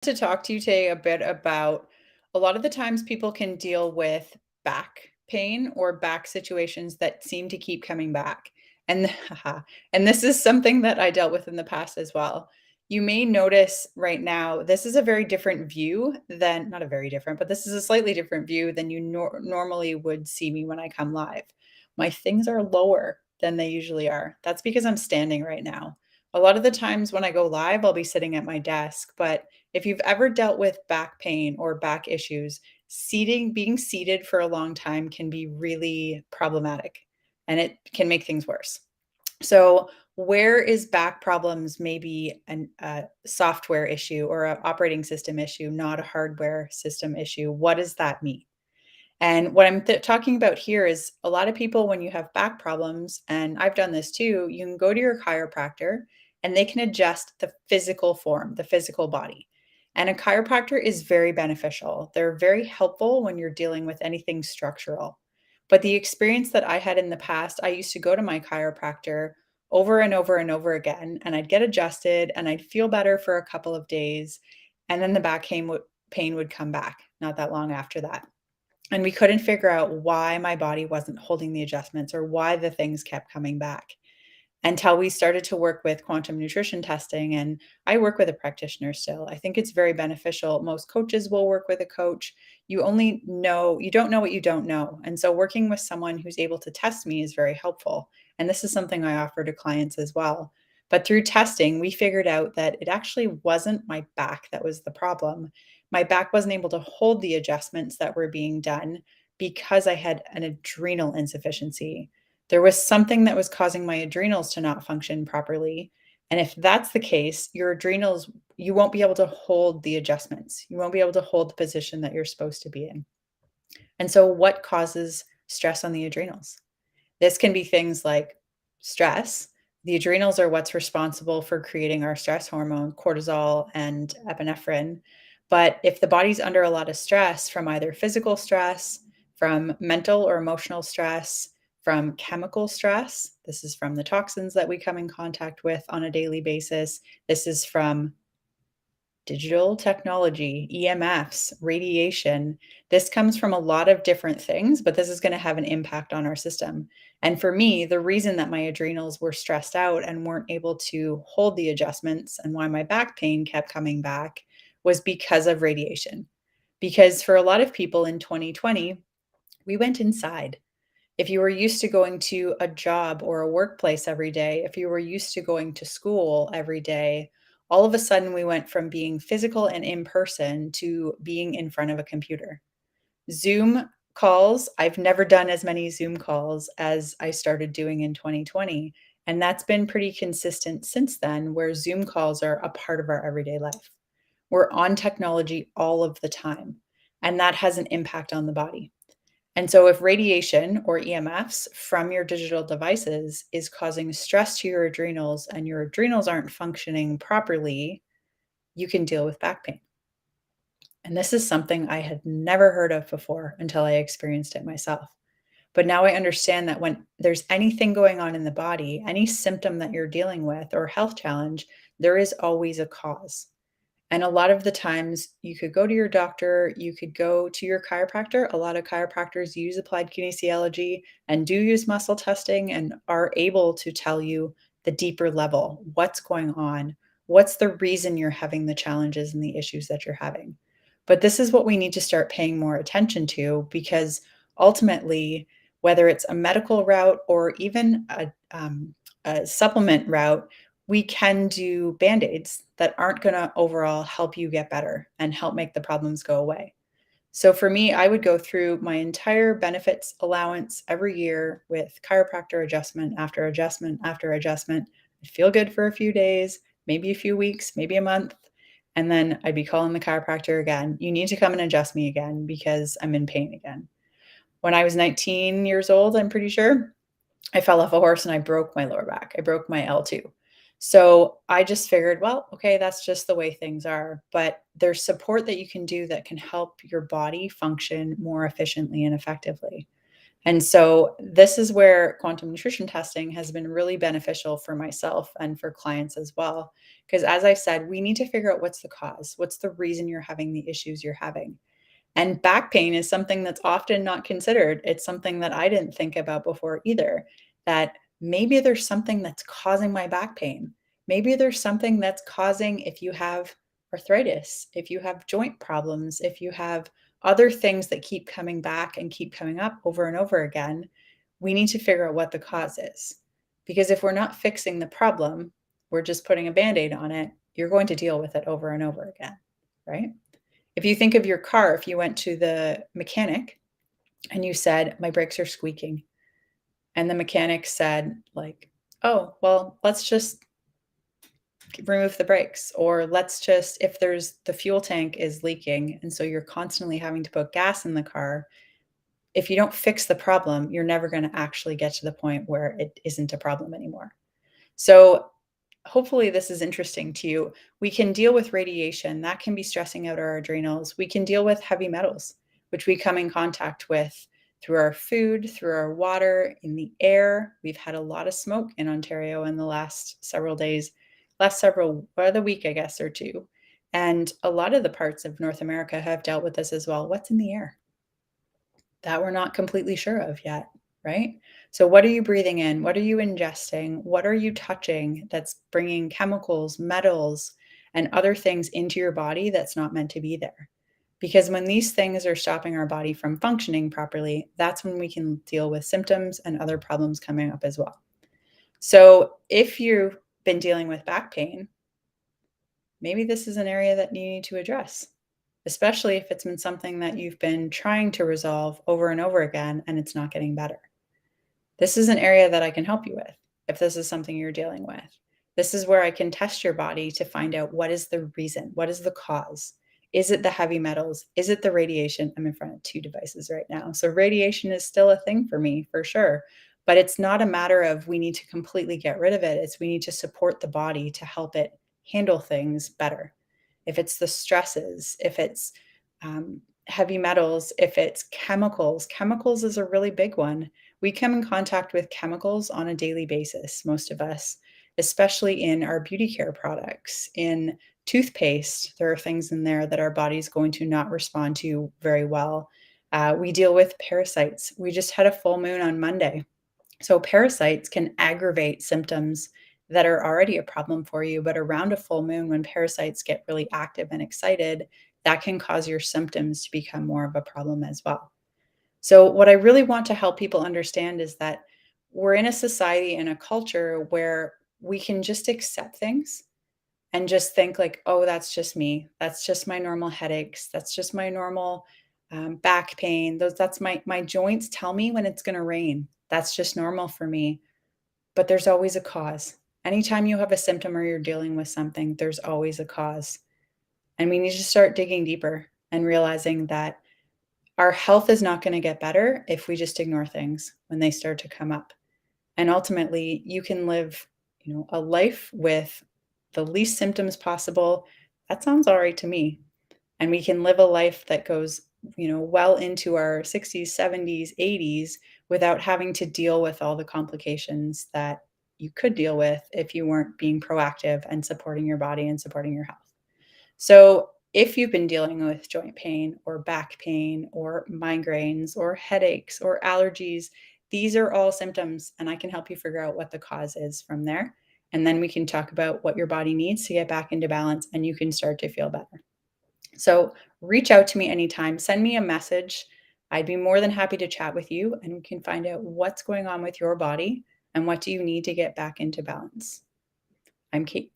To talk to you today a bit about a lot of the times people can deal with back pain or back situations that seem to keep coming back. And and this is something that I dealt with in the past as well. You may notice right now, this is a very different view than not a very different, but this is a slightly different view than you normally would see me when I come live. My things are lower than they usually are. That's because I'm standing right now. A lot of the times when I go live, I'll be sitting at my desk, but if you've ever dealt with back pain or back issues, being seated for a long time can be really problematic and it can make things worse. So, where is back problems maybe a software issue or an operating system issue, not a hardware system issue? What does that mean? And what I'm talking about here is a lot of people, when you have back problems, and I've done this too, you can go to your chiropractor and they can adjust the physical form, the physical body. And a chiropractor is very beneficial. They're very helpful when you're dealing with anything structural. But the experience that I had in the past, I used to go to my chiropractor over and over and over again, and I'd get adjusted and I'd feel better for a couple of days. And then the pain would come back not that long after that. And we couldn't figure out why my body wasn't holding the adjustments or why the things kept coming back until we started to work with quantum nutrition testing. And I work with a practitioner still. I think it's very beneficial. Most coaches will work with a coach. You don't know what you don't know. And so working with someone who's able to test me is very helpful. And this is something I offer to clients as well. But through testing, we figured out that it actually wasn't my back that was the problem. My back wasn't able to hold the adjustments that were being done because I had an adrenal insufficiency. There was something that was causing my adrenals to not function properly. And if that's the case, your adrenals, you won't be able to hold the adjustments. You won't be able to hold the position that you're supposed to be in. And so, what causes stress on the adrenals? This can be things like stress. The adrenals are what's responsible for creating our stress hormone, cortisol and epinephrine. But if the body's under a lot of stress from either physical stress, from mental or emotional stress, from chemical stress, this is from the toxins that we come in contact with on a daily basis. This is from digital technology, EMFs, radiation. This comes from a lot of different things, but this is going to have an impact on our system. And for me, the reason that my adrenals were stressed out and weren't able to hold the adjustments and why my back pain kept coming back was because of radiation. Because for a lot of people in 2020, we went inside. If you were used to going to a job or a workplace every day, if you were used to going to school every day, all of a sudden we went from being physical and in person to being in front of a computer. Zoom calls, I've never done as many Zoom calls as I started doing in 2020. And that's been pretty consistent since then, where Zoom calls are a part of our everyday life. We're on technology all of the time, and that has an impact on the body. And so, if radiation or EMFs from your digital devices is causing stress to your adrenals and your adrenals aren't functioning properly, you can deal with back pain. And this is something I had never heard of before until I experienced it myself. But now I understand that when there's anything going on in the body, any symptom that you're dealing with or health challenge, there is always a cause. And a lot of the times you could go to your doctor, you could go to your chiropractor. A lot of chiropractors use applied kinesiology and do use muscle testing and are able to tell you the deeper level, what's going on, what's the reason you're having the challenges and the issues that you're having. But this is what we need to start paying more attention to because ultimately, whether it's a medical route or even a supplement route, we can do band-aids that aren't gonna overall help you get better and help make the problems go away. So for me, I would go through my entire benefits allowance every year with chiropractor adjustment after adjustment after adjustment. I'd feel good for a few days, maybe a few weeks, maybe a month, and then I'd be calling the chiropractor again. "You need to come and adjust me again because I'm in pain again." When I was 19 years old, I'm pretty sure, I fell off a horse and I broke my lower back. I broke my L2. So I just figured, well, okay, that's just the way things are. But there's support that you can do that can help your body function more efficiently and effectively. And so this is where quantum nutrition testing has been really beneficial for myself and for clients as well. Because as I said, we need to figure out what's the cause, what's the reason you're having the issues you're having. And back pain is something that's often not considered. It's something that I didn't think about before either, that maybe there's something that's causing my back pain. Maybe there's something that's causing, if you have arthritis, if you have joint problems, if you have other things that keep coming back and keep coming up over and over again, we need to figure out what the cause is. Because if we're not fixing the problem, we're just putting a band aid on it, you're going to deal with it over and over again, right? If you think of your car, if you went to the mechanic and you said, "My brakes are squeaking," and the mechanic said, like, "Oh, well, let's just remove the brakes," or let's just, if there's the fuel tank is leaking, and so you're constantly having to put gas in the car, if you don't fix the problem, you're never going to actually get to the point where it isn't a problem anymore. So hopefully this is interesting to you. We can deal with radiation, that can be stressing out our adrenals. We can deal with heavy metals, which we come in contact with through our food, through our water, in the air. We've had a lot of smoke in Ontario in the last several days, or the week, I guess, or two. And a lot of the parts of North America have dealt with this as well. What's in the air? That we're not completely sure of yet, right? So, what are you breathing in? What are you ingesting? What are you touching that's bringing chemicals, metals, and other things into your body that's not meant to be there? Because when these things are stopping our body from functioning properly, that's when we can deal with symptoms and other problems coming up as well. So, if you've been dealing with back pain, maybe this is an area that you need to address, especially if it's been something that you've been trying to resolve over and over again and it's not getting better. This is an area that I can help you with if this is something you're dealing with. This is where I can test your body to find out what is the reason, what is the cause. Is it the heavy metals? Is it the radiation? I'm in front of two devices right now. So, radiation is still a thing for me for sure. But it's not a matter of we need to completely get rid of it. It's we need to support the body to help it handle things better. If it's the stresses, if it's heavy metals, if it's chemicals, chemicals is a really big one. We come in contact with chemicals on a daily basis, most of us, especially in our beauty care products. In toothpaste, there are things in there that our body's going to not respond to very well. We deal with parasites. We just had a full moon on Monday. So, parasites can aggravate symptoms that are already a problem for you. But around a full moon, when parasites get really active and excited, that can cause your symptoms to become more of a problem as well. So, what I really want to help people understand is that we're in a society and a culture where we can just accept things and just think, like, oh, that's just me. That's just my normal headaches. That's just my normal back pain. That's my joints tell me when it's going to rain. That's just normal for me. But there's always a cause. Anytime you have a symptom or you're dealing with something, there's always a cause. And we need to start digging deeper and realizing that our health is not going to get better if we just ignore things when they start to come up. And ultimately, you can live, a life with the least symptoms possible. That sounds all right to me. And we can live a life that goes, well into our 60s, 70s, 80s without having to deal with all the complications that you could deal with if you weren't being proactive and supporting your body and supporting your health. So, if you've been dealing with joint pain or back pain or migraines or headaches or allergies, these are all symptoms, and I can help you figure out what the cause is from there. And then we can talk about what your body needs to get back into balance and you can start to feel better. So, reach out to me anytime, send me a message. I'd be more than happy to chat with you and we can find out what's going on with your body and what do you need to get back into balance. I'm Kate.